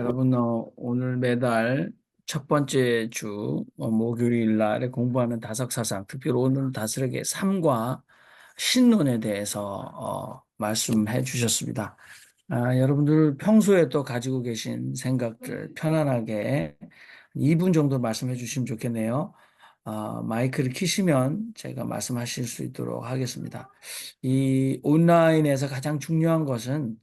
여러분, 오늘 매달 첫 번째 주 목요일 날에 공부하는 다석사상, 특별히 오늘 다스락의 삶과 신론에 대해서 말씀해 주셨습니다. 여러분들 평소에 또 가지고 계신 생각들 편안하게 2분 정도 말씀해 주시면 좋겠네요. 마이크를 키시면 제가 말씀하실 수 있도록 하겠습니다. 이 온라인에서 가장 중요한 것은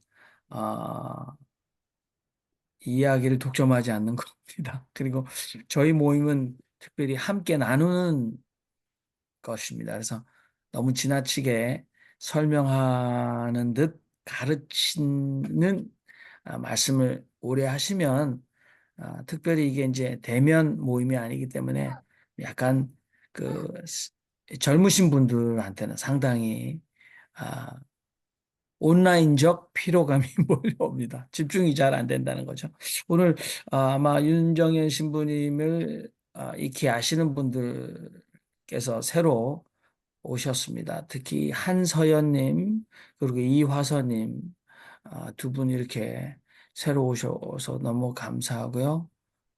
이야기를 독점하지 않는 겁니다. 그리고 저희 모임은 특별히 함께 나누는 것입니다. 그래서 너무 지나치게 설명하는 듯 가르치는 말씀을 오래 하시면 특별히 이게 이제 대면 모임이 아니기 때문에 약간 그 젊으신 분들한테는 상당히 아, 온라인적 피로감이 몰려옵니다. 집중이 잘 안 된다는 거죠. 오늘 아마 윤정현 신부님을 익히 아시는 분들께서 새로 오셨습니다. 특히 한서연님 그리고 이화서님 두 분 이렇게 새로 오셔서 너무 감사하고요.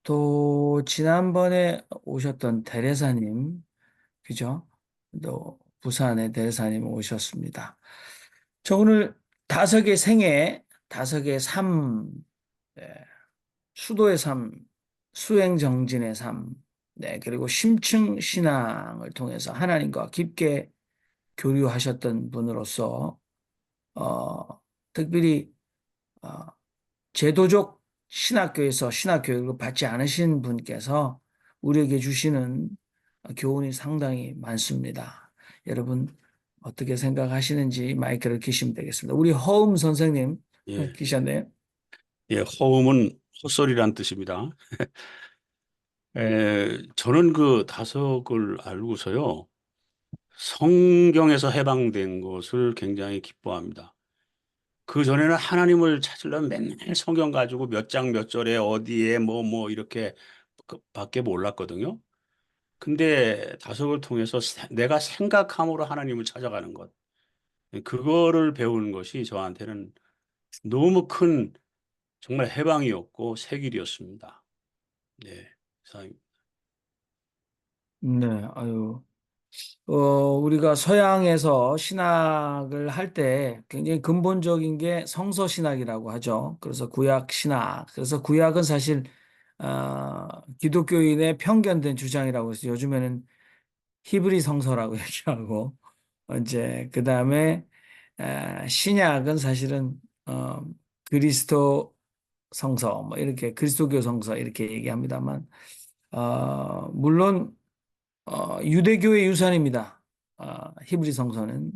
또 지난번에 오셨던 대레사님, 그죠? 또 부산의 대레사님 오셨습니다. 저 오늘 다섯의 생애, 다섯의 삶, 네, 수도의 삶, 수행정진의 삶, 네, 그리고 심층 신앙을 통해서 하나님과 깊게 교류하셨던 분으로서, 어, 특별히, 어, 제도적 신학교에서 신학교육을 받지 않으신 분께서 우리에게 주시는 교훈이 상당히 많습니다. 여러분, 어떻게 생각하시는지 마이크를 키시면 되겠습니다. 우리 허음 선생님 예, 키셨네요. 예, 허음은 헛소리란 뜻입니다. 저는 그 다섯을 알고서요, 성경에서 해방된 것을 굉장히 기뻐합니다. 그 전에는 하나님을 찾으려면 맨날 성경 가지고 몇 장 몇 절에 어디에 뭐 이렇게 밖에 몰랐거든요. 근데 다섯을 통해서 내가 생각함으로 하나님을 찾아가는 것, 그거를 배우는 것이 저한테는 너무 큰 정말 해방이었고 새 길이었습니다. 네. 네, 아유. 우리가 서양에서 신학을 할 때 굉장히 근본적인 게 성서 신학이라고 하죠. 그래서 구약 신학. 그래서 구약은 사실, 기독교인의 편견된 주장이라고 해서 요즘에는 히브리 성서라고 얘기하고, 이제, 그 다음에, 신약은 사실은, 그리스도 성서, 뭐 이렇게 그리스도교 성서 이렇게 얘기합니다만, 물론, 유대교의 유산입니다. 히브리 성서는.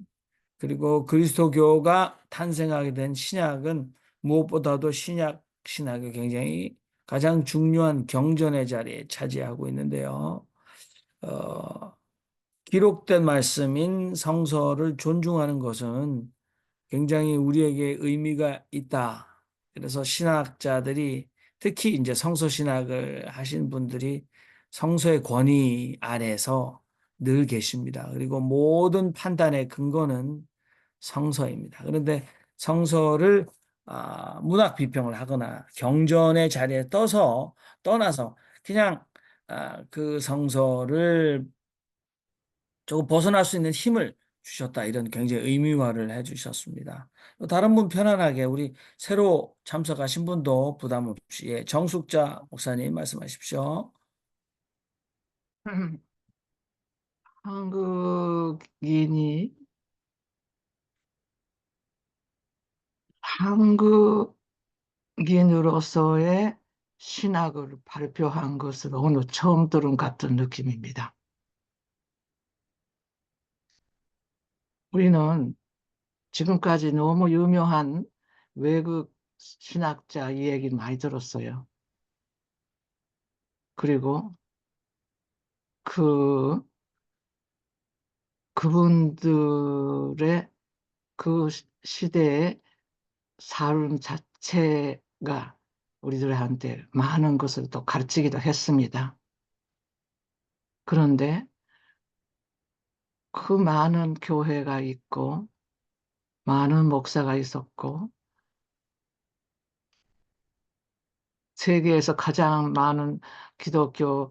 그리고 그리스도교가 탄생하게 된 신약은 무엇보다도 신약이 굉장히 가장 중요한 경전의 자리에 차지하고 있는데요. 어, 기록된 말씀인 성서를 존중하는 것은 굉장히 우리에게 의미가 있다. 그래서 신학자들이 특히 이제 성서 신학을 하신 분들이 성서의 권위 아래서 늘 계십니다. 그리고 모든 판단의 근거는 성서입니다. 그런데 성서를 문학 비평을 하거나 경전의 자리에 떠나서 그냥 그 성서를 조금 벗어날 수 있는 힘을 주셨다. 이런 굉장히 의미화를 해 주셨습니다. 또 다른 분 편안하게 우리 새로 참석하신 분도 부담 없이 예, 정숙자 목사님 말씀하십시오. 한국인이 한국인으로서의 신학을 발표한 것을 오늘 처음 들은 같은 느낌입니다. 우리는 지금까지 너무 유명한 외국 신학자 이야기를 많이 들었어요. 그리고 그, 그분들의 그 시대의 삶 자체가 우리들한테 많은 것을 또 가르치기도 했습니다. 그런데 그 많은 교회가 있고, 많은 목사가 있었고, 세계에서 가장 많은 기독교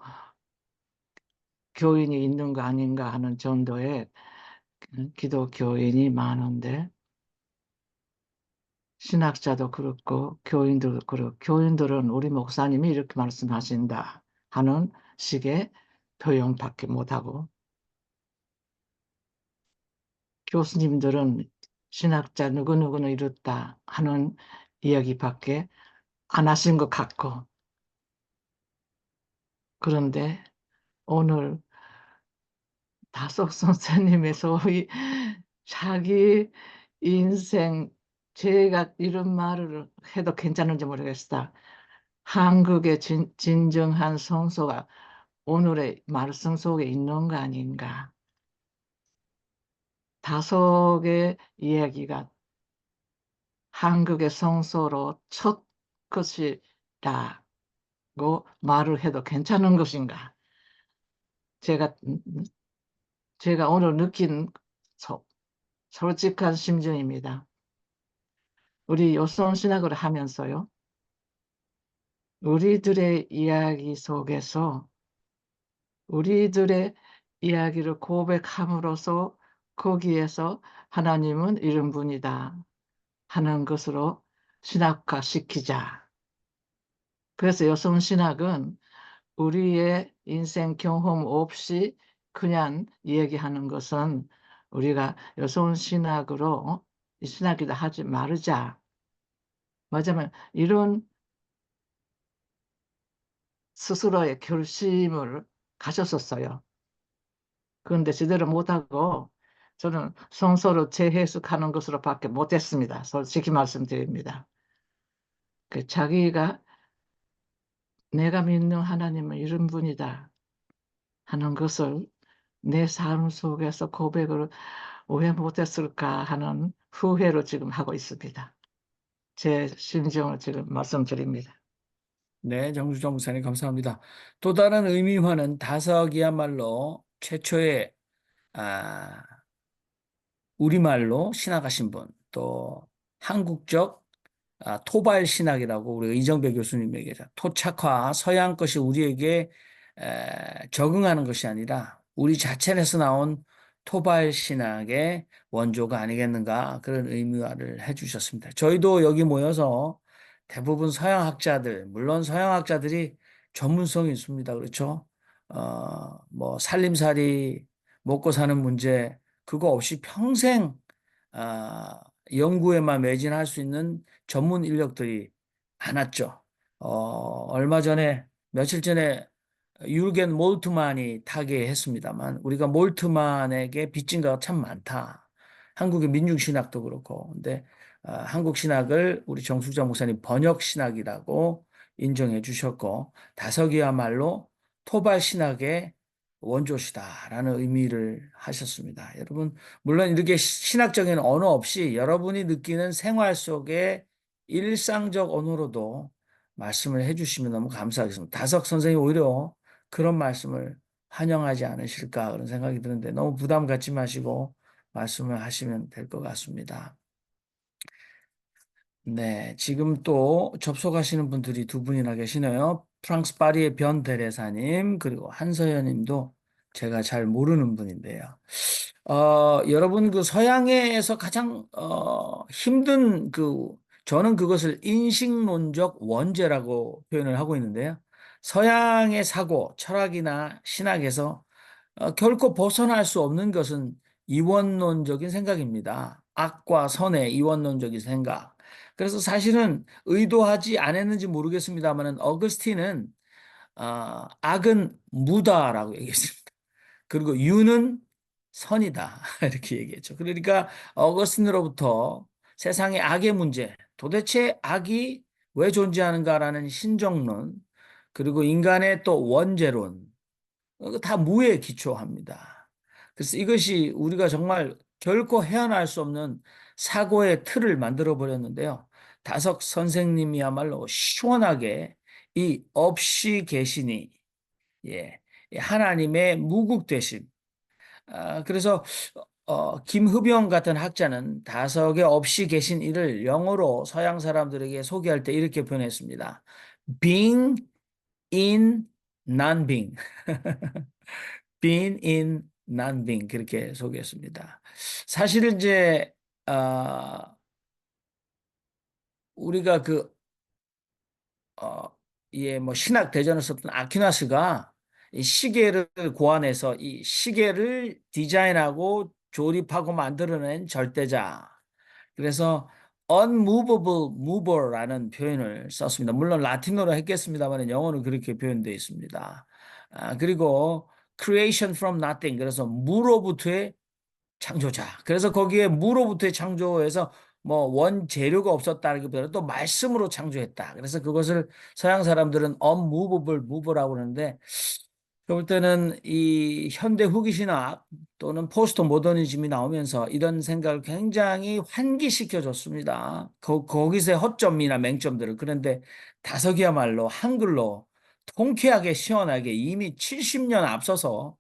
교인이 있는 거 아닌가 하는 정도의 기독교인이 많은데, 신학자도 그렇고 교인들도 그렇고, 교인들은 우리 목사님이 이렇게 말씀하신다 하는 식의 표현밖에 못하고, 교수님들은 신학자 누구누구는 이렇다 하는 이야기밖에 안 하신 것 같고, 그런데 오늘 다섯 선생님의 소위 자기 인생, 제가 이런 말을 해도 괜찮은지 모르겠다. 한국의 진정한 성서가 오늘의 말씀 속에 있는 거 아닌가. 다섯의 이야기가 한국의 성서로 첫 것이라고 말을 해도 괜찮은 것인가. 제가, 제가 오늘 느낀 솔직한 심정입니다. 우리 요손신학을 하면서요, 우리들의 이야기 속에서 우리들의 이야기를 고백함으로써 거기에서 하나님은 이런 분이다 하는 것으로 신학화시키자. 그래서 요손신학은 우리의 인생 경험 없이 그냥 얘기하는 것은 우리가 요손신학으로 이 신학이다 하지 말자. 뭐냐면 이런 스스로의 결심을 가졌었어요. 그런데 제대로 못하고 저는 성서를 재해석하는 것으로밖에 못했습니다. 솔직히 말씀드립니다. 자기가 내가 믿는 하나님은 이런 분이다 하는 것을 내 삶 속에서 고백을 왜 못했을까 하는 후회를 지금 하고 있습니다. 제 심정을 지금 말씀드립니다. 네, 정수정 목사님 감사합니다. 또 다른 의미화는 다석이야말로 최초의 우리말로 신학하신 분, 또 한국적 토발 신학이라고 우리가 이정배 교수님에게 토착화 서양 것이 우리에게 적응하는 것이 아니라 우리 자체에서 나온 토발 신학의 원조가 아니겠는가 그런 의미화를 해주셨습니다. 저희도 여기 모여서 대부분 서양학자들, 물론 서양학자들이 전문성이 있습니다. 그렇죠? 뭐 살림살이 먹고 사는 문제 그거 없이 평생 연구에만 매진할 수 있는 전문 인력들이 많았죠. 얼마 전에 며칠 전에 유르겐 몰트만이 타계했습니다만 우리가 몰트만에게 빚진 거가 참 많다. 한국의 민중신학도 그렇고. 근데 한국 신학을 우리 정숙자 목사님 번역 신학이라고 인정해 주셨고 다석이야말로 토발 신학의 원조시다라는 의미를 하셨습니다. 여러분 물론 이렇게 신학적인 언어 없이 여러분이 느끼는 생활 속의 일상적 언어로도 말씀을 해주시면 너무 감사하겠습니다. 다석 선생님 오히려 그런 말씀을 환영하지 않으실까 그런 생각이 드는데 너무 부담 갖지 마시고 말씀을 하시면 될 것 같습니다. 네, 지금 또 접속하시는 분들이 두 분이나 계시네요. 프랑스 파리의 변 대레사님 그리고 한서연 님도 제가 잘 모르는 분인데요. 여러분 그 서양에서 가장 힘든 저는 그것을 인식론적 원죄라고 표현을 하고 있는데요. 서양의 사고, 철학이나 신학에서 결코 벗어날 수 없는 것은 이원론적인 생각입니다. 악과 선의 이원론적인 생각. 그래서 사실은 의도하지 않았는지 모르겠습니다만 어거스틴은 악은 무다라고 얘기했습니다. 그리고 유는 선이다 이렇게 얘기했죠. 그러니까 어거스틴으로부터 세상의 악의 문제, 도대체 악이 왜 존재하는가라는 신정론, 그리고 인간의 또 원죄론, 다 무에 기초합니다. 그래서 이것이 우리가 정말 결코 헤어날 수 없는 사고의 틀을 만들어 버렸는데요. 다석 선생님이야말로 시원하게 이 없이 계시니, 예, 하나님의 무국되심. 그래서 김흡영 같은 학자는 다석에 없이 계신 이를 영어로 서양 사람들에게 소개할 때 이렇게 표현했습니다. being in non-being. being in non-being 그렇게 소개했습니다. 사실은 이제 우리가 뭐 신학 대전을 썼던 아퀴나스가 이 시계를 고안해서 이 시계를 디자인하고 조립하고 만들어낸 절대자. 그래서 unmovable mover라는 표현을 썼습니다. 물론 라틴어로 했겠습니다만 영어는 그렇게 표현되어 있습니다. 그리고 creation from nothing. 그래서 무로부터의 창조자. 그래서 거기에 무로부터의 창조에서 뭐 원재료가 없었다기보다는 또 말씀으로 창조했다. 그래서 그것을 서양 사람들은 unmovable mover라고 그러는데 볼 때는 이 현대 후기 신학 또는 포스트 모더니즘이 나오면서 이런 생각을 굉장히 환기시켜 줬습니다. 거기서의 허점이나 맹점들을. 그런데 다섯이야말로 한글로 통쾌하게 시원하게 이미 70년 앞서서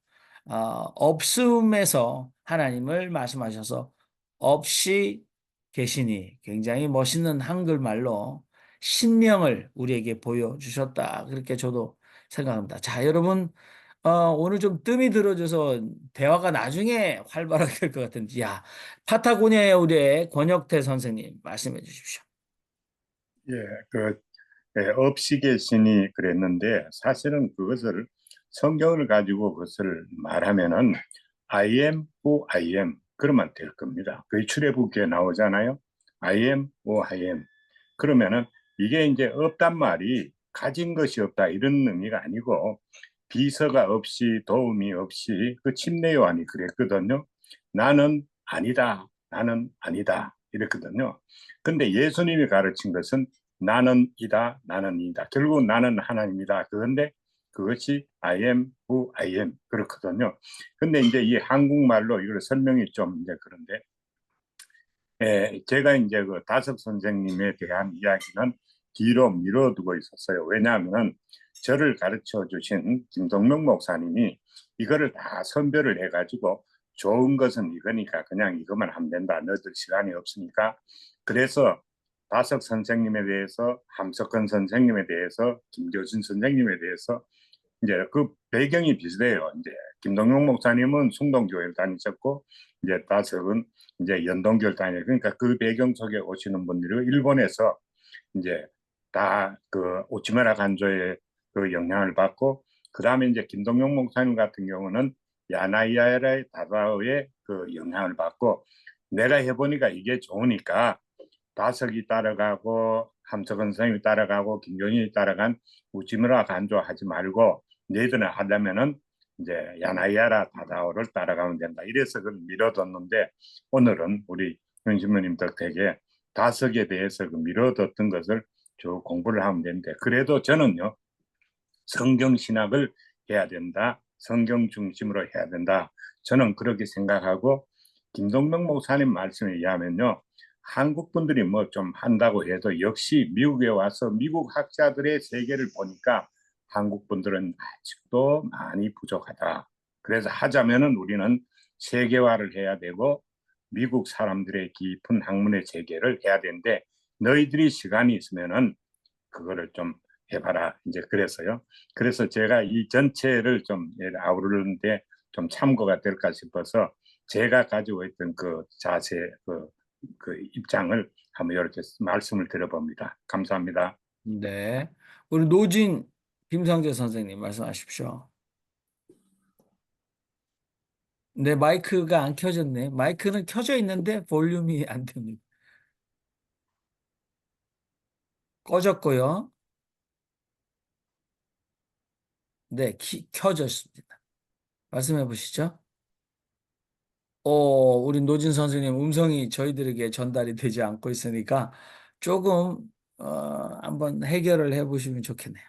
없음에서 하나님을 말씀하셔서 없이 계시니 굉장히 멋있는 한글말로 신명을 우리에게 보여주셨다. 그렇게 저도 생각합니다. 자, 여러분, 오늘 좀 뜸이 들어줘서 대화가 나중에 활발하게 될 것 같은데, 야, 파타고니아의 우리의 권혁태 선생님 말씀해 주십시오. 예, 없이 계시니 그랬는데 사실은 그것을 성경을 가지고 그것을 말하면은 I am who I am 그러면 될 겁니다. 그 출애굽기에 나오잖아요. I am who I am. 그러면은 이게 이제 없단 말이 가진 것이 없다 이런 의미가 아니고 비서가 없이 도움이 없이 그 침례 요한이 그랬거든요. 나는 아니다. 나는 아니다. 이랬거든요. 근데 예수님이 가르친 것은 나는 이다, 나는 이다. 결국 나는 하나님이다. 그런데 그것이 I am who I am 그렇거든요. 근데 이제 이 한국말로 이걸 설명이 좀 이제 그런데 제가 이제 그 다석 선생님에 대한 이야기는 뒤로 미뤄두고 있었어요. 왜냐하면 저를 가르쳐 주신 김동명 목사님이 이거를 다 선별을 해가지고 좋은 것은 이거니까 그냥 이것만 하면 된다. 너들 시간이 없으니까. 그래서 다석 선생님에 대해서, 함석헌 선생님에 대해서, 김교진 선생님에 대해서 이제 그 배경이 비슷해요. 이제 김동영 목사님은 숭동교회를 다니셨고 이제 다석은 이제 연동교를 다녀요. 그러니까 그 배경 속에 오시는 분들이 일본에서 이제 다 그 오치마라 간조의 그 영향을 받고 그 다음에 이제 김동영 목사님 같은 경우는 야나이아라 다다오의 그 영향을 받고 내가 해보니까 이게 좋으니까 다석이 따라가고 함석헌 선생님이 따라가고 김종인이 따라간 우치무라 간조하지 말고 너희들은 하려면은 이제 야나이아라 다다오를 따라가면 된다. 이래서 그걸 밀어뒀는데 오늘은 우리 현신부님 덕택에 다석에 대해서 그 밀어뒀던 것을 쭉 공부를 하면 되는데 그래도 저는요 성경신학을 해야 된다. 성경 중심으로 해야 된다. 저는 그렇게 생각하고 김동명 목사님 말씀에 의하면요. 한국 분들이 뭐 좀 한다고 해도 역시 미국에 와서 미국 학자들의 세계를 보니까 한국 분들은 아직도 많이 부족하다. 그래서 하자면은 우리는 세계화를 해야 되고 미국 사람들의 깊은 학문의 재개를 해야 되는데 너희들이 시간이 있으면은 그거를 좀 해봐라. 이제 그래서요. 그래서 제가 이 전체를 좀 아우르는데 좀 참고가 될까 싶어서 제가 가지고 있던 그 자세, 그 입장을 한번 이렇게 말씀을 드려봅니다. 감사합니다. 네. 우리 노진 김상재 선생님 말씀하십시오. 네, 마이크가 안 켜졌네. 마이크는 켜져 있는데 볼륨이 안 됩니다. 꺼졌고요. 네, 켜졌습니다. 말씀해 보시죠. 우리 노진 선생님 음성이 저희들에게 전달이 되지 않고 있으니까 조금 한번 해결을 해 보시면 좋겠네요.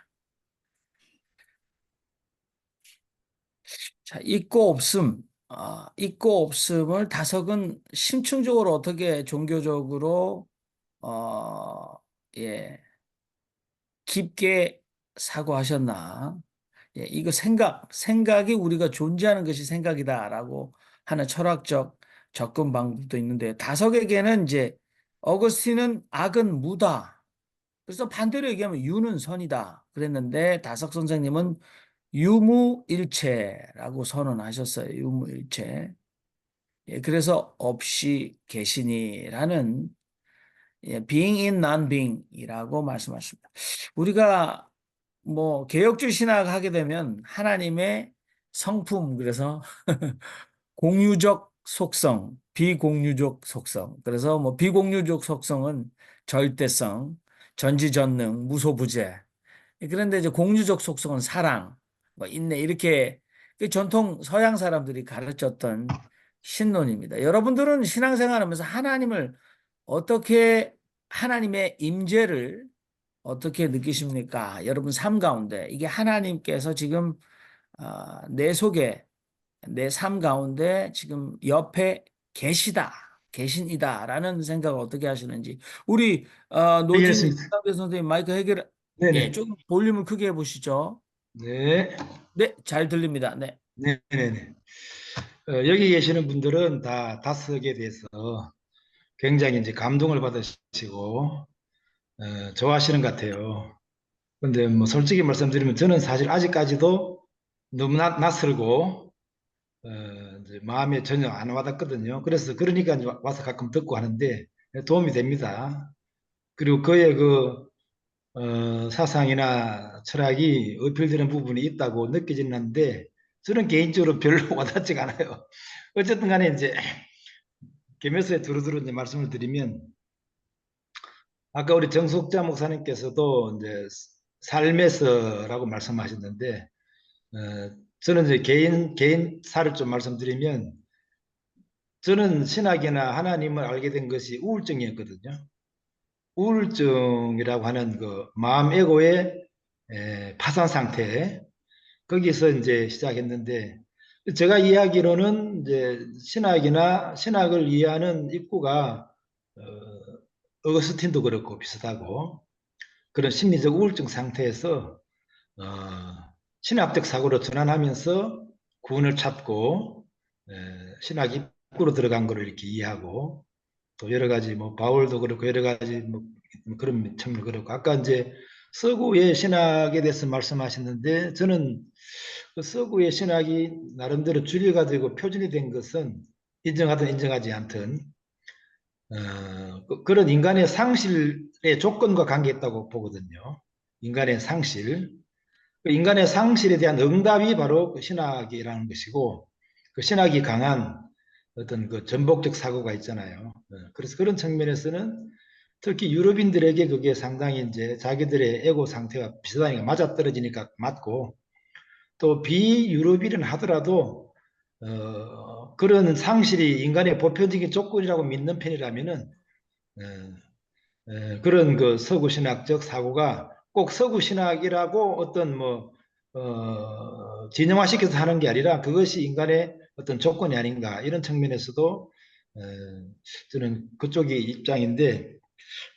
자, 있고 없음. 있고 없음을 다석은 심층적으로 어떻게 종교적으로 예, 깊게 사고하셨나? 예, 이거 생각이 우리가 존재하는 것이 생각이다라고 하는 철학적 접근 방법도 있는데 다석에게는 이제 어거스틴은 악은 무다. 그래서 반대로 얘기하면 유는 선이다 그랬는데 다석 선생님은 유무일체라고 선언하셨어요. 유무일체. 예, 그래서 없이 계시니라는 예, being in non-being이라고 말씀하십니다. 우리가 뭐 개혁주의 신학 하게 되면 하나님의 성품 그래서 공유적 속성, 비공유적 속성. 그래서 뭐 비공유적 속성은 절대성, 전지전능, 무소부재. 그런데 이제 공유적 속성은 사랑, 뭐 인내 이렇게 그 전통 서양 사람들이 가르쳤던 신론입니다. 여러분들은 신앙생활하면서 하나님을 어떻게 하나님의 임재를 어떻게 느끼십니까? 여러분 삶 가운데 이게 하나님께서 지금 내 속에 내 삶 가운데 지금 옆에 계신이다라는 생각을 어떻게 하시는지 우리 노진 알겠습니다. 선생님 마이크 해결 예, 네네. 좀 볼륨을 크게 해보시죠. 네. 네, 잘 들립니다. 네. 네네네. 여기 계시는 분들은 다 다스에 대해서 굉장히 이제 감동을 받으시고, 좋아하시는 것 같아요. 근데 뭐 솔직히 말씀드리면 저는 사실 아직까지도 너무 낯설고, 어, 이제 마음에 전혀 안 와닿거든요. 그래서 그러니까 이제 와서 가끔 듣고 하는데 도움이 됩니다. 그리고 그의 사상이나 철학이 어필되는 부분이 있다고 느껴지는 한데 저는 개인적으로 별로 와닿지가 않아요. 어쨌든 간에 이제 겸해서 두루두루 이제 말씀을 드리면 아까 우리 정숙자 목사님께서도 이제 삶에서라고 말씀하셨는데 저는 이제 개인사를 좀 말씀드리면 저는 신학이나 하나님을 알게 된 것이 우울증이었거든요. 우울증이라고 하는 그 마음 에고의 파산 상태 거기서 이제 시작했는데 제가 이해하기로는 이제 신학을 이해하는 입구가 어거스틴도 그렇고 비슷하고 그런 심리적 우울증 상태에서 어, 신학적 사고로 전환하면서 구원을 찾고 신학 입구로 들어간 거를 이렇게 이해하고 또 여러 가지 뭐 바울도 그렇고 여러 가지 뭐 그런 측면 그렇고 아까 이제 서구의 신학에 대해서 말씀하셨는데 저는 그 서구의 신학이 나름대로 주류가 되고 표준이 된 것은 인정하든 인정하지 않든 그런 인간의 상실의 조건과 관계있다고 보거든요. 인간의 상실. 그 인간의 상실에 대한 응답이 바로 그 신학이라는 것이고 그 신학이 강한 어떤 그 전복적 사고가 있잖아요. 그래서 그런 측면에서는 특히 유럽인들에게 그게 상당히 이제 자기들의 에고 상태가 비슷하니까 맞아떨어지니까 맞고 또 비유럽인은 하더라도 그런 상실이 인간의 보편적인 조건이라고 믿는 편이라면은 그런 그 서구 신학적 사고가 꼭 서구 신학이라고 어떤 뭐 진영화시켜서 하는 게 아니라 그것이 인간의 어떤 조건이 아닌가 이런 측면에서도 어, 저는 그쪽이 입장인데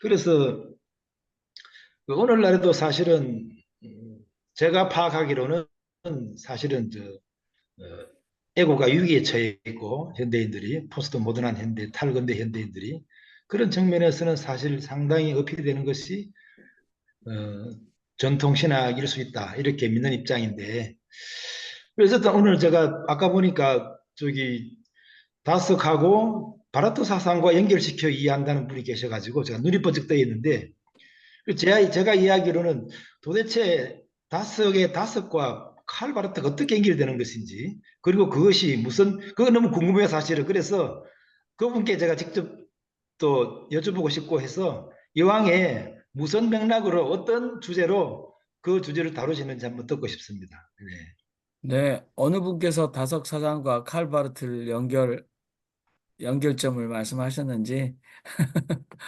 그래서 그 오늘날에도 사실은 제가 파악하기로는 사실은 에고가 위기에 처해 있고 현대인들이 포스트 모던한 현대 탈근대 현대인들이 그런 측면에서는 사실 상당히 어필이 되는 것이 어, 전통 신학일 수 있다 이렇게 믿는 입장인데 그래서 오늘 제가 아까 보니까 저기 다스하고 바라트 사상과 연결시켜 이해한다는 분이 계셔가지고 제가 눈이 번쩍 떠 있는데 제가 이야기로는 도대체 다스의 다스과 칼 바르트가 어떻게 연결되는 것인지 그리고 그것이 무슨 그거 너무 궁금해요 사실은 그래서 그분께 제가 직접 또 여쭤보고 싶고 해서 이왕에 무슨 맥락으로 어떤 주제로 그 주제를 다루시는지 한번 듣고 싶습니다. 네, 어느 분께서 다석 사장과 칼바르트를 연결점을 말씀하셨는지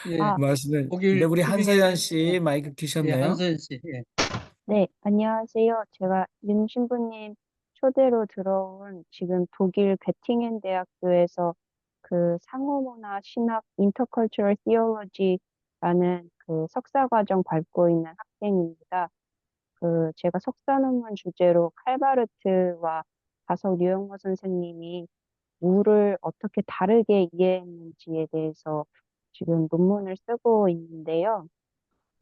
예, 아, 말씀을 네, 독일 우리 한서연 튜빙에서 씨 마이크 켜셨네요. 한서연 씨. 네, 안녕하세요. 제가 윤 신부님 초대로 들어온 지금 독일 베팅엔 대학교에서 그 상호문화 신학 인터컬처럴 티올로지라는 그 석사 과정 밟고 있는 학생입니다. 그 제가 석사 논문 주제로 칼바르트와 다석 류영호 선생님이 우를 어떻게 다르게 이해했는지에 대해서 지금 논문을 쓰고 있는데요.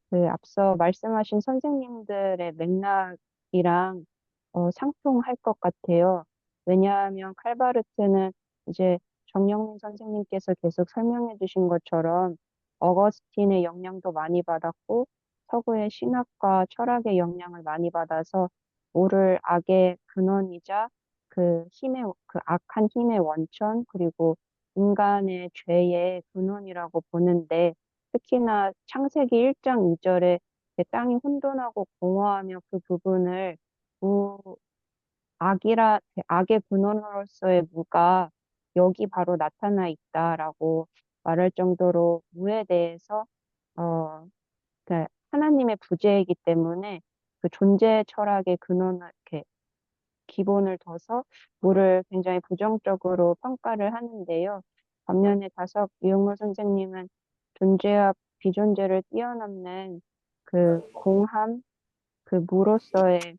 그 앞서 말씀하신 선생님들의 맥락이랑 상통할 것 같아요. 왜냐하면 칼바르트는 이제 정영민 선생님께서 계속 설명해 주신 것처럼 어거스틴의 영향도 많이 받았고 서구의 신학과 철학의 영향을 많이 받아서 모를 악의 근원이자 그 악한 힘의 원천 그리고 인간의 죄의 근원이라고 보는데 특히나 창세기 1장 2절에 땅이 혼돈하고 공허하며 그 부분을 무, 악의 근원으로서의 무가 여기 바로 나타나 있다라고 말할 정도로 무에 대해서 어, 그 하나님의 부재이기 때문에 그 존재 철학의 근원을 이렇게 기본을 둬서 무를 굉장히 부정적으로 평가를 하는데요. 반면에 다석 이용호 선생님은 존재와 비존재를 뛰어넘는 그 공함, 그 무로서의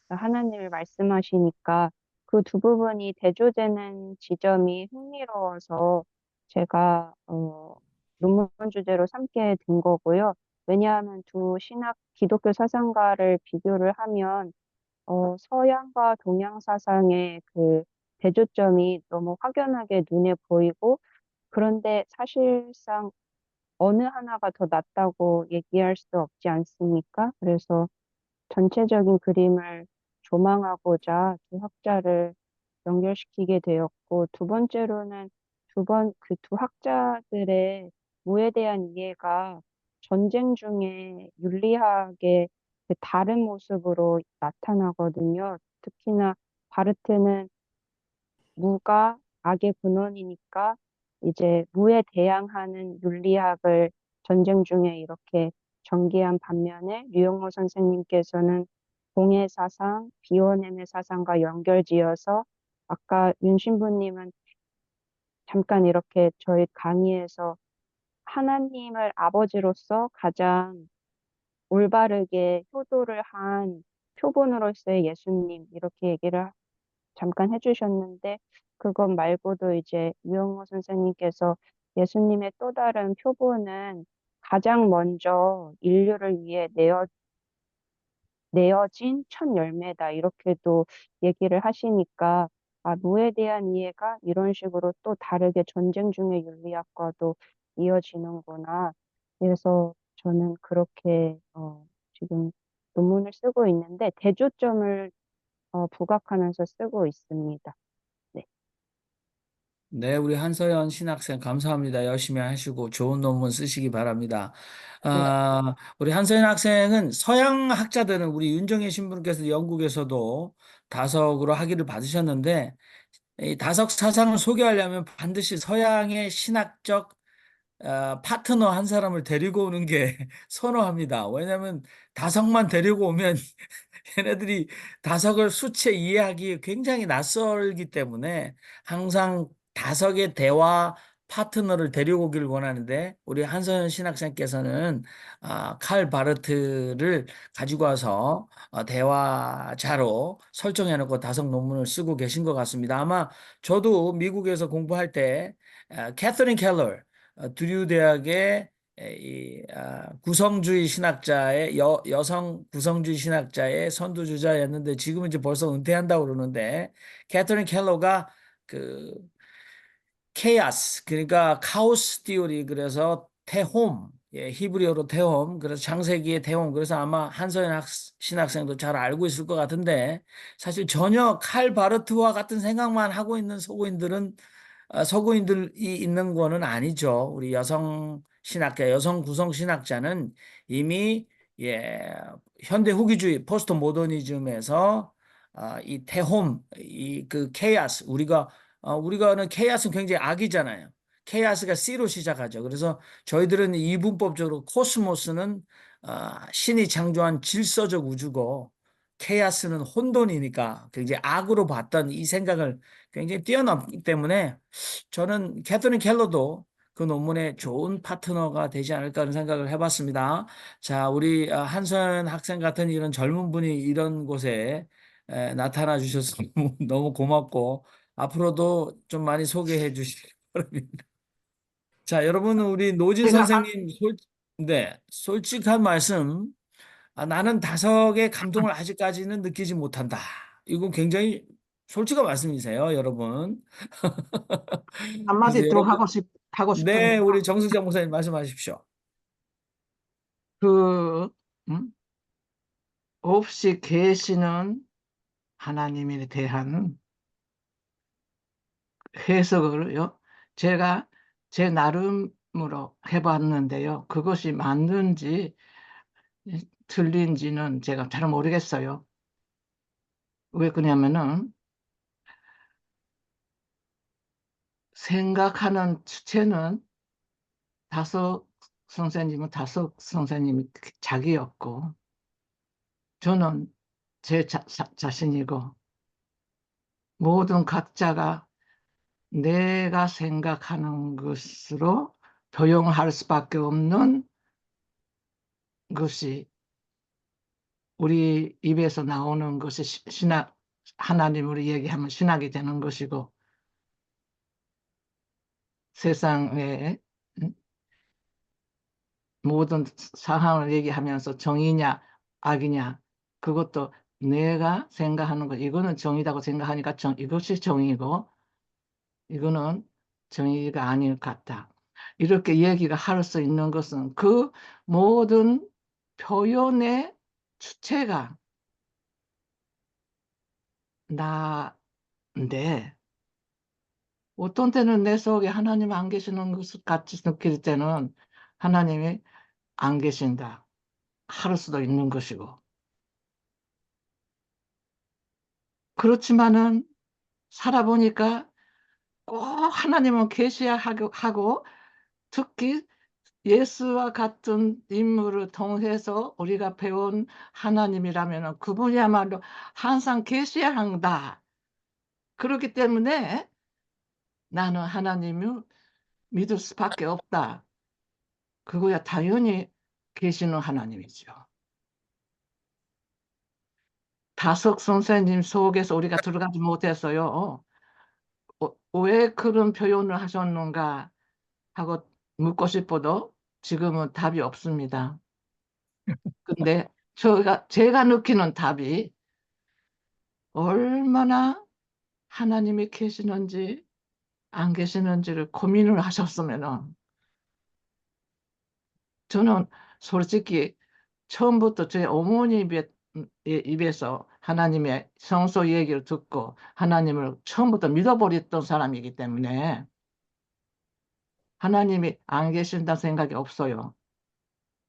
하나님을 말씀하시니까 그 두 부분이 대조되는 지점이 흥미로워서 제가 논문 주제로 삼게 된 거고요. 왜냐하면 두 신학 기독교 사상가를 비교를 하면 서양과 동양 사상의 그 대조점이 너무 확연하게 눈에 보이고, 그런데 사실상 어느 하나가 더 낫다고 얘기할 수 없지 않습니까? 그래서 전체적인 그림을 조망하고자 두 학자를 연결시키게 되었고, 두 번째로는 그 두 학자들의 무에 대한 이해가 전쟁 중에 윤리학의 그 다른 모습으로 나타나거든요. 특히나 바르트는 무가 악의 근원이니까 이제 무에 대항하는 윤리학을 전쟁 중에 이렇게 전개한 반면에 류영호 선생님께서는 공의 사상, 비워냄의 사상과 연결지어서 아까 윤 신부님은 잠깐 이렇게 저희 강의에서 하나님을 아버지로서 가장 올바르게 효도를 한 표본으로서의 예수님 이렇게 얘기를 잠깐 해주셨는데 그것 말고도 이제 유영호 선생님께서 예수님의 또 다른 표본은 가장 먼저 인류를 위해 내어진 첫 열매다 이렇게도 얘기를 하시니까 무에 대한 이해가 이런 식으로 또 다르게 전쟁 중의 윤리학과도 이어지는구나. 그래서 저는 그렇게 지금 논문을 쓰고 있는데 대조점을 부각하면서 쓰고 있습니다. 네. 네, 우리 한서연 신학생 감사합니다. 열심히 하시고 좋은 논문 쓰시기 바랍니다. 우리 한서연 학생은 서양 학자들은 우리 윤정혜 신부님께서 영국에서도 다석으로 학위를 받으셨는데 이 다석 사상을 소개하려면 반드시 서양의 신학적 파트너 한 사람을 데리고 오는 게 선호합니다. 왜냐하면 다석만 데리고 오면 얘네들이 다석을 수채 이해하기 굉장히 낯설기 때문에 항상 다석의 대화 파트너를 데리고 오길 원하는데 우리 한서연 신학생께서는 칼 바르트를 가지고 와서 대화자로 설정해놓고 다석 논문을 쓰고 계신 것 같습니다. 아마 저도 미국에서 공부할 때 캐서린 켈러 두류 대학의 구성주의 신학자의 여성 구성주의 신학자의 선두주자였는데 지금은 이제 벌써 은퇴한다고 그러는데 캐터린 켈러가 그 케이아스 그러니까 카오스 티오리 그래서 태홈 히브리어로 태홈 그래서 창세기의 태홈 그래서 아마 한서연 신학생도 잘 알고 있을 것 같은데 사실 전혀 칼 바르트와 같은 생각만 하고 있는 서구인들이 있는 거는 아니죠. 우리 여성 신학자, 여성 구성 신학자는 이미 현대 후기주의, 포스트 모더니즘에서 이 태홈, 이 그 케이아스, 우리가는 케이아스는 굉장히 악이잖아요. 케이아스가 C로 시작하죠. 그래서 저희들은 이분법적으로 코스모스는 신이 창조한 질서적 우주고 케이아스는 혼돈이니까 굉장히 악으로 봤던 이 생각을 굉장히 뛰어넘기 때문에 저는 캐서린 켈러도 그 논문에 좋은 파트너가 되지 않을까 하는 생각을 해봤습니다. 자, 우리 한선 학생 같은 이런 젊은 분이 이런 곳에 나타나 주셔서 너무 고맙고 앞으로도 좀 많이 소개해 주시기 바랍니다. 자, 여러분 우리 노진 제가 선생님 네, 솔직한 말씀, 나는 다석의 감동을 아직까지는 느끼지 못한다. 이건 굉장히 솔직한 말씀이세요, 여러분. 그래서 한마디 더 여러분, 하고 싶은 네, 우리 정승장 목사님 말씀하십시오. 그 음? 없이 계시는 하나님에 대한 해석을요. 제가 제 나름으로 해봤는데요. 그것이 맞는지 틀린지는 제가 잘 모르겠어요. 왜 그러냐면은 생각하는 주체는 다섯 다섯 선생님이 자기였고 저는 제 자신이고 모든 각자가 내가 생각하는 것으로 도용할 수밖에 없는 것이 우리 입에서 나오는 것이 신학, 하나님으로 얘기하면 신학이 되는 것이고 세상의 모든 상황을 얘기하면서 정의냐 악이냐 그것도 내가 생각하는 것 이거는 정의라고 생각하니까 이것이 정의고 이거는 정의가 아닐 것 같다. 이렇게 얘기가 할 수 있는 것은 그 모든 표현의 주체가 나인데 어떤 때는 내 속에 하나님 안 계시는 것 같이 느낄 때는 하나님이 안 계신다 할 수도 있는 것이고 그렇지만은 살아보니까 꼭 하나님은 계셔야 하고 특히 예수와 같은 인물을 통해서 우리가 배운 하나님이라면 그분이야말로 항상 계셔야 한다. 그렇기 때문에 나는 하나님을 믿을 수밖에 없다. 그거야 당연히 계시는 하나님이죠. 다석 선생님 속에서 우리가 들어가지 못했어요. 왜 그런 표현을 하셨는가 하고 묻고 싶어도 지금은 답이 없습니다. 근데 제가 느끼는 답이 얼마나 하나님이 계시는지 안 계시는지를 고민을 하셨으면은 저는 솔직히 처음부터 제 어머니 입에서 하나님의 성소 얘기를 듣고 하나님을 처음부터 믿어버렸던 사람이기 때문에 하나님이 안 계신다는 생각이 없어요.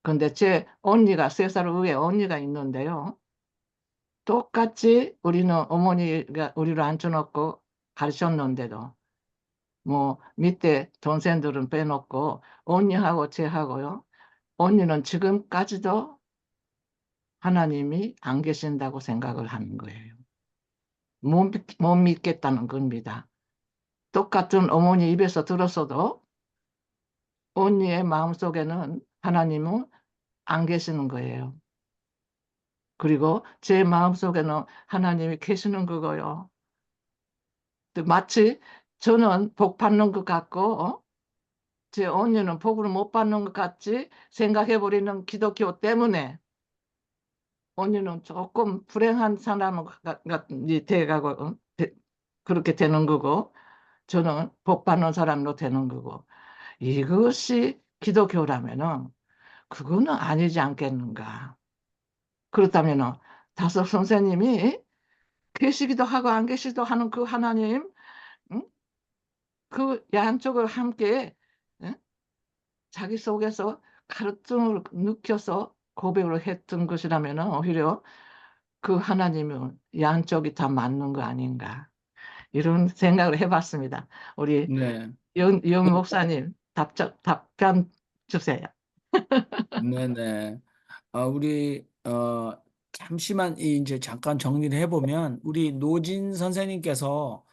근데 제 언니가 3살 위에 언니가 있는데요. 똑같이 우리는 어머니가 우리를 앉혀놓고 가르쳤는데도 뭐 밑에 동생들은 빼놓고 언니하고 쟤하고요. 언니는 지금까지도 하나님이 안 계신다고 생각을 하는 거예요. 못 믿겠다는 겁니다. 똑같은 어머니 입에서 들었어도 언니의 마음속에는 하나님은 안 계시는 거예요. 그리고 제 마음속에는 하나님이 계시는 거고요. 마치 저는 복 받는 것 같고 제 언니는 복을 못 받는 것 같이 생각해버리는 기독교 때문에 언니는 조금 불행한 사람이 돼가고 그렇게 되는 거고 저는 복 받는 사람으로 되는 거고 이것이 기독교라면은 그거는 아니지 않겠는가. 그렇다면은 다섯 선생님이 계시기도 하고 안 계시기도 하는 그 하나님 응? 그 양쪽을 함께 응? 자기 속에서 가르침을 느껴서 고백을 했던 것이라면 오히려 그 하나님은 양쪽이 다 맞는 거 아닌가 이런 생각을 해봤습니다. 우리 네. 연 목사님 답변 주세요. 네네. 우리 잠시만 이제 잠깐 정리를 해보면 우리 노진 선생님께서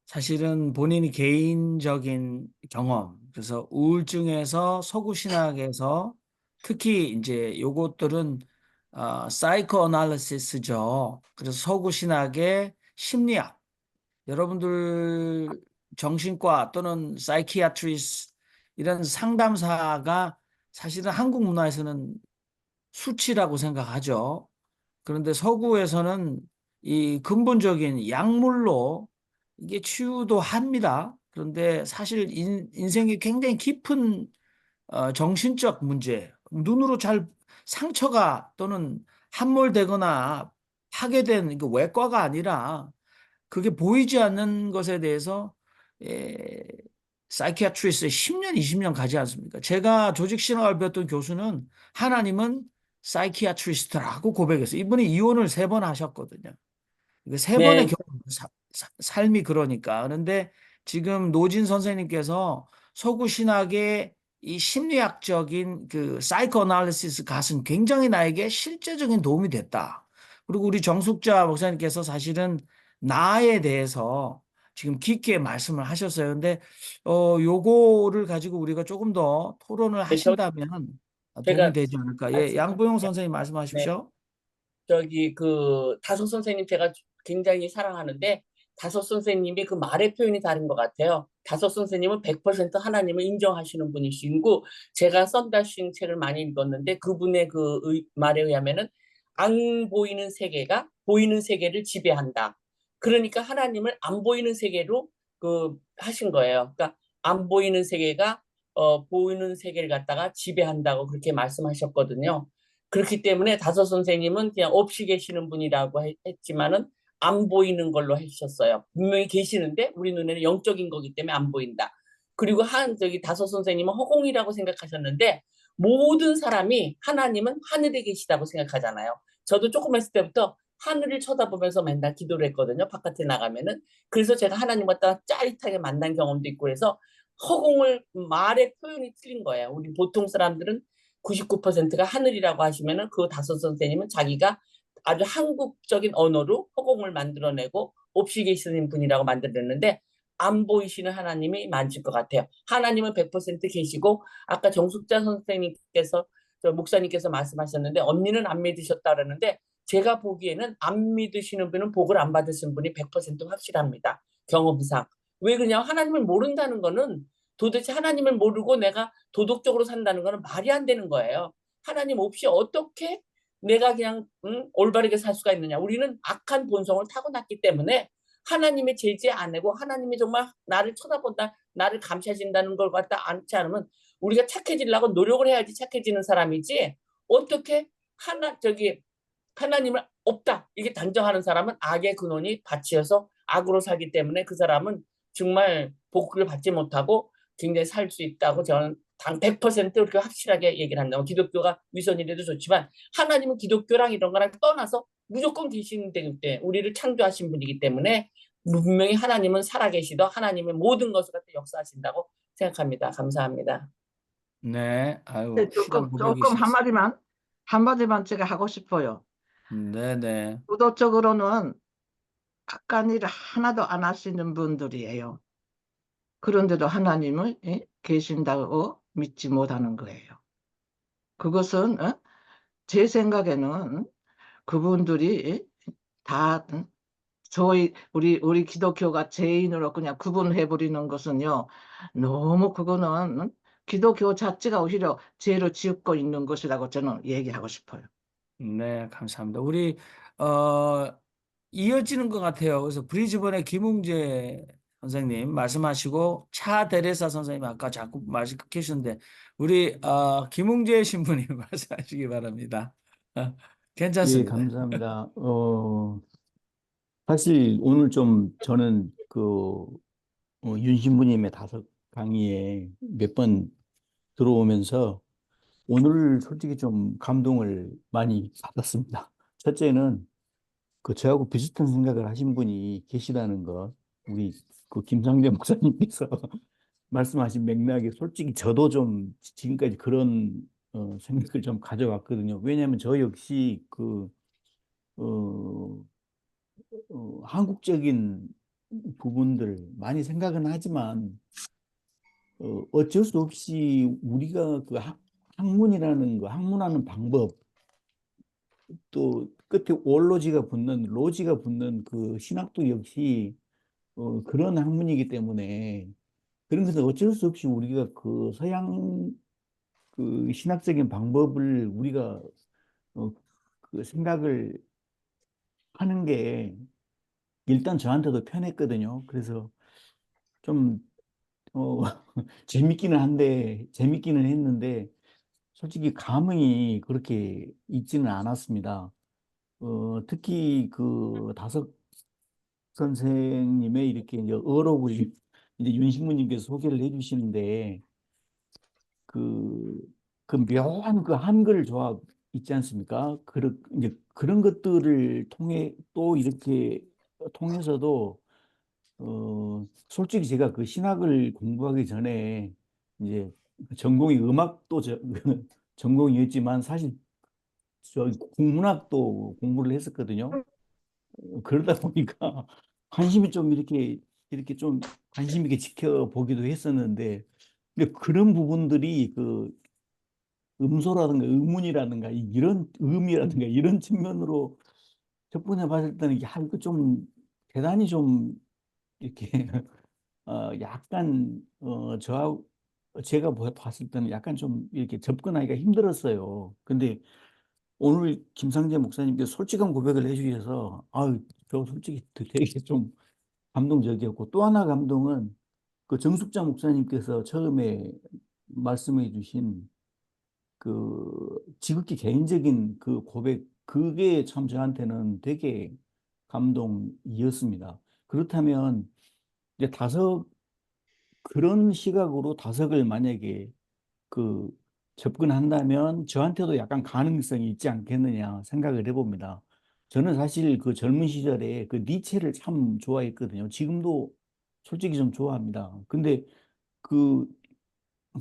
사실은 본인이 개인적인 경험, 그래서 우울증에서 서구신학에서 특히 이제 요것들은 사이코 어널리시스죠. 그래서 서구신학의 심리학, 여러분들 정신과 또는 사이키아트리스 이런 상담사가 사실은 한국 문화에서는 수치라고 생각하죠. 그런데 서구에서는 이 근본적인 약물로 이게 치유도 합니다. 그런데 사실 인생에 굉장히 깊은 정신적 문제, 눈으로 잘 상처가 또는 함몰되거나 파괴된 그 외과가 아니라 그게 보이지 않는 것에 대해서 사이키아트리스트에 10년, 20년 가지 않습니까? 제가 조직신학을 배웠던 교수는 하나님은 사이키아트리스트라고 고백했어요. 이분이 이혼을 3번 하셨거든요. 이게 3번의 네, 경험, 삶이 그러니까. 그런데 지금 노진 선생님께서 서구 신학의 이 심리학적인 그 사이코 아날리시스 가은 굉장히 나에게 실제적인 도움이 됐다. 그리고 우리 정숙자 목사님께서 사실은 나에 대해서 지금 깊게 말씀을 하셨어요. 근데 요거를 가지고 우리가 조금 더 토론을 네, 하신다면 도움이 제가 되지 않을까. 예, 말씀 좀 양보용 드릴게요. 선생님 네, 말씀하십시오. 저기 그 다섯 선생님 제가 굉장히 사랑하는데 다섯 선생님이 그 말의 표현이 다른 것 같아요. 다섯 선생님은 100% 하나님을 인정하시는 분이시고 제가 썬다싱 책을 많이 읽었는데 그분의 그 말에 의하면은 안 보이는 세계가 보이는 세계를 지배한다. 그러니까 하나님을 안 보이는 세계로 그 하신 거예요. 그러니까 안 보이는 세계가 보이는 세계를 갖다가 지배한다고 그렇게 말씀하셨거든요. 그렇기 때문에 다섯 선생님은 그냥 없이 계시는 분이라고 했지만은 안 보이는 걸로 해주셨어요. 분명히 계시는데 우리 눈에는 영적인 거기 때문에 안 보인다. 그리고 저기 다섯 선생님은 허공이라고 생각하셨는데 모든 사람이 하나님은 하늘에 계시다고 생각하잖아요. 저도 조금 했을 때부터 하늘을 쳐다보면서 맨날 기도를 했거든요. 바깥에 나가면은. 그래서 제가 하나님 갖다 짜릿하게 만난 경험도 있고 그래서 허공을 말의 표현이 틀린 거예요. 우리 보통 사람들은 99%가 하늘이라고 하시면은 그 다섯 선생님은 자기가 아주 한국적인 언어로 허공을 만들어내고 없이 계시는 분이라고 만들었는데 안 보이시는 하나님이 많을 것 같아요. 하나님은 100% 계시고 아까 정숙자 선생님께서 저 목사님께서 말씀하셨는데 언니는 안 믿으셨다 그러는데 제가 보기에는 안 믿으시는 분은 복을 안 받으신 분이 100% 확실합니다. 경험상. 왜 그냥 하나님을 모른다는 거는 도대체 하나님을 모르고 내가 도덕적으로 산다는 거는 말이 안 되는 거예요. 하나님 없이 어떻게 내가 그냥 올바르게 살 수가 있느냐. 우리는 악한 본성을 타고났기 때문에 하나님의 제재 안 하고 하나님이 정말 나를 쳐다본다, 나를 감시하신다는 걸 갖다 않지 않으면 우리가 착해지려고 노력을 해야지 착해지는 사람이지 어떻게 하나님을 없다 이게 단정하는 사람은 악의 근원이 받치여서 악으로 살기 때문에 그 사람은 정말 복을 받지 못하고 굉장히 살 수 있다고 저는 단 100% 그렇게 확실하게 얘기를 한다고 기독교가 위선이라도 좋지만 하나님은 기독교랑 이런 거랑 떠나서 무조건 계시는 때문에 우리를 창조하신 분이기 때문에 분명히 하나님은 살아계시더 하나님의 모든 것을 갖다 역사하신다고 생각합니다. 감사합니다. 네, 네, 아유, 조금 실한 고백이셨어요. 한마디만 제가 하고 싶어요. 네네. 의도적으로는 악한 일을 하나도 안 하시는 분들이에요. 그런데도 하나님을 계신다고 믿지 못하는 거예요. 그것은 제 생각에는 그분들이 다 우리 기독교가 죄인으로 그냥 구분해 버리는 것은요. 너무 그거는 기독교 자체가 오히려 죄로 지었고 있는 것이라고 저는 얘기하고 싶어요. 네, 감사합니다. 우리, 이어지는 것 같아요. 그래서 브리즈번의 김웅재 선생님 말씀하시고, 차 데레사 선생님 아까 자꾸 말씀 계셨는데, 우리, 김웅재 신부님 말씀하시기 바랍니다. 예, 괜찮습니다. 감사합니다. 사실 오늘 좀 저는 윤 신부님의 5강의에 몇 번 들어오면서 오늘 솔직히 좀 감동을 많이 받았습니다. 첫째는 저하고 비슷한 생각을 하신 분이 계시다는 것, 우리 김상재 목사님께서 말씀하신 맥락에 솔직히 저도 좀 지금까지 그런 생각을 좀 가져왔거든요. 왜냐하면 저 역시 어, 한국적인 부분들 많이 생각은 하지만 어쩔 수 없이 우리가 학문이라는 거, 학문하는 방법, 또 끝에 로지가 붙는 그 신학도 역시 그런 학문이기 때문에 그런 것은 어쩔 수 없이 우리가 서양 그 신학적인 방법을 우리가 어, 그 생각을 하는 게 일단 저한테도 편했거든요. 그래서 좀 재밌기는 했는데 솔직히 감흥이 그렇게 있지는 않았습니다. 특히 그 다섯 선생님의 이렇게 이제 어록을 이제 윤신무님께서 소개를 해주시는데 그, 그 묘한 그 한글 조합 있지 않습니까? 이제 그런 것들을 통해 또 이렇게 통해서도 솔직히 제가 그 신학을 공부하기 전에 이제 전공이 음악도 전공이었지만 사실 저 국문학도 공부를 했었거든요. 그러다 보니까 관심이 좀 이렇게 좀 관심 있게 지켜보기도 했었는데 근데 그런 부분들이 그 음소라든가 의문이라든가 이런 의미라든가 이런 측면으로 접근해 봤을 때는 야 이거 좀 대단히 좀 이렇게 약간 제가 봤을 때는 약간 좀 이렇게 접근하기가 힘들었어요. 근데 오늘 김상재 목사님께서 솔직한 고백을 해주셔서 아유 저 솔직히 되게 좀 감동적이었고 또 하나 감동은 그 정숙자 목사님께서 처음에 말씀해 주신 그 지극히 개인적인 그 고백 그게 참 저한테는 되게 감동이었습니다. 그렇다면 이제 그런 시각으로 다섯을 만약에 그 접근한다면 저한테도 약간 가능성이 있지 않겠느냐 생각을 해봅니다. 저는 사실 그 젊은 시절에 그 니체를 참 좋아했거든요. 지금도 솔직히 좀 좋아합니다. 근데 그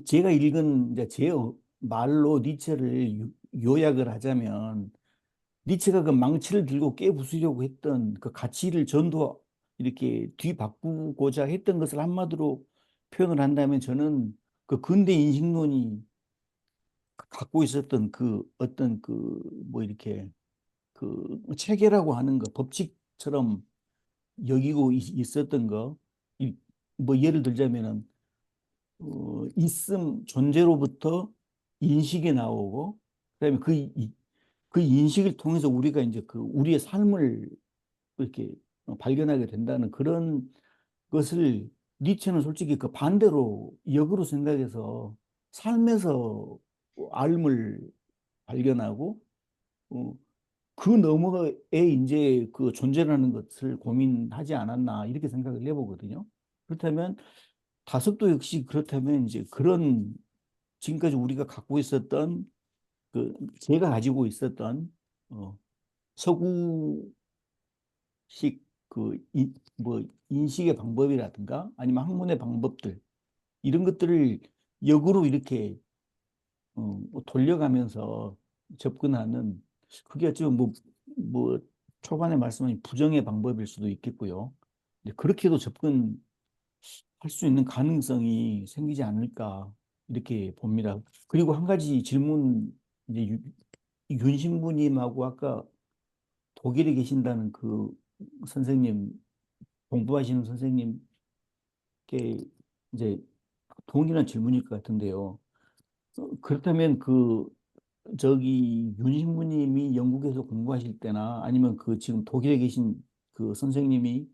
제가 읽은 이제 제 말로 니체를 요약을 하자면 니체가 그 망치를 들고 깨부수려고 했던 그 가치를 전도 이렇게 뒤바꾸고자 했던 것을 한마디로 표현을 한다면 저는 그 근대 인식론이 갖고 있었던 그 어떤 그 뭐 이렇게 그 체계라고 하는 거 법칙처럼 여기고 있었던 거, 뭐 예를 들자면은 있음 존재로부터 인식이 나오고 그다음에 그 인식을 통해서 우리가 이제 그 우리의 삶을 이렇게 발견하게 된다는 그런 것을 니체는 솔직히 그 반대로 역으로 생각해서 삶에서 삶을 발견하고 어, 그 너머에 이제 그 존재라는 것을 고민하지 않았나 이렇게 생각을 해보거든요. 그렇다면 다섯도 역시 그렇다면 이제 그런 지금까지 우리가 갖고 있었던 그 제가 가지고 있었던 어, 서구식 뭐 인식의 방법이라든가 아니면 학문의 방법들 이런 것들을 역으로 이렇게 뭐 돌려가면서 접근하는 그게 어찌보면 뭐 초반에 말씀하신 부정의 방법일 수도 있겠고요. 근데 그렇게도 접근할 수 있는 가능성이 생기지 않을까 이렇게 봅니다. 그리고 한 가지 질문 이제 윤신부님하고 아까 독일에 계신다는 그 선생님 공부하시는 선생님께 이제 동일한 질문일 것 같은데요. 그렇다면 그 저기 윤신부님이 영국에서 공부하실 때나 아니면 그 지금 독일에 계신 그 선생님이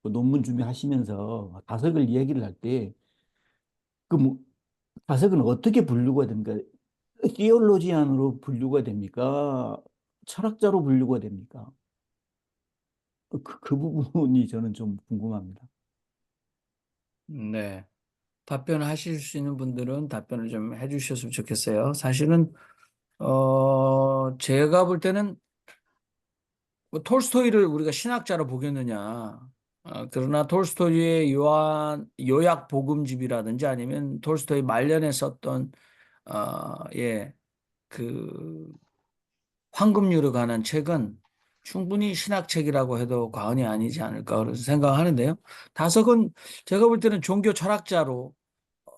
그 논문 준비하시면서 다석을 이야기를 할 때 그 뭐 다석은 어떻게 분류가 됩니까? 티올로지안으로 분류가 됩니까? 철학자로 분류가 됩니까? 그 부분이 저는 좀 궁금합니다. 네. 답변하실 수 있는 분들은 답변을 좀 해주셨으면 좋겠어요. 사실은 제가 볼 때는 뭐 톨스토이를 우리가 신학자로 보겠느냐. 그러나 톨스토이의 요약 복음집이라든지 아니면 톨스토이 말년에 썼던 그 황금률에 관한 책은 충분히 신학책이라고 해도 과언이 아니지 않을까 그런 생각하는데요. 다석은 제가 볼 때는 종교 철학자로 어,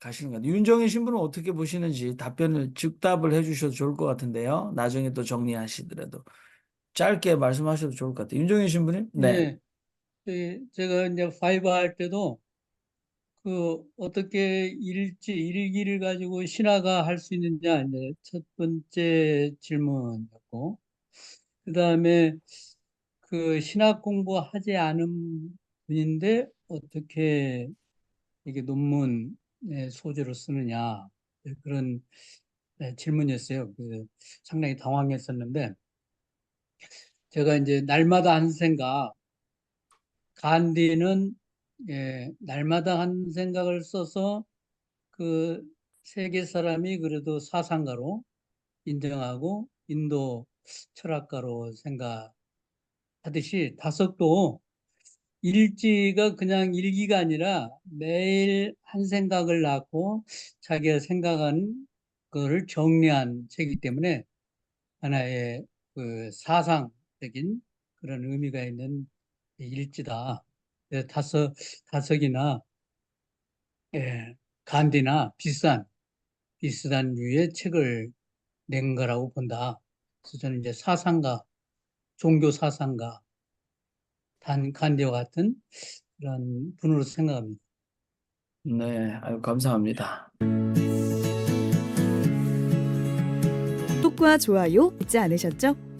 가시는 것 같아요. 윤정혜 신부는 어떻게 보시는지 답변을 즉답을 해주셔도 좋을 것 같은데요. 나중에 또 정리하시더라도 짧게 말씀하셔도 좋을 것 같아요. 윤정혜 신부님? 네. 예, 제가 이제 파이브 할 때도 어떻게 일기를 가지고 신화가 할 수 있느냐, 이제 첫 번째 질문이었고, 그 다음에 신학 공부하지 않은 분인데 어떻게 이게 논문에 소재로 쓰느냐, 그런 질문이었어요. 상당히 당황했었는데, 제가 이제 날마다 한 생각, 간디는 날마다 한 생각을 써서 세계 사람이 그래도 사상가로 인정하고 인도 철학가로 생각하듯이 다섯도 일지가 그냥 일기가 아니라 매일 한 생각을 낳고 자기가 생각한 거를 정리한 책이기 때문에 하나의 사상적인 그런 의미가 있는 일지다. 다섯이나 간디나 비슷한 류의 책을 낸 거라고 본다. 그래서 저는 이제 사상가, 종교 사상가, 간디와 같은 그런 분으로 생각합니다. 네, 아유, 감사합니다. 구독과 좋아요 잊지 않으셨죠?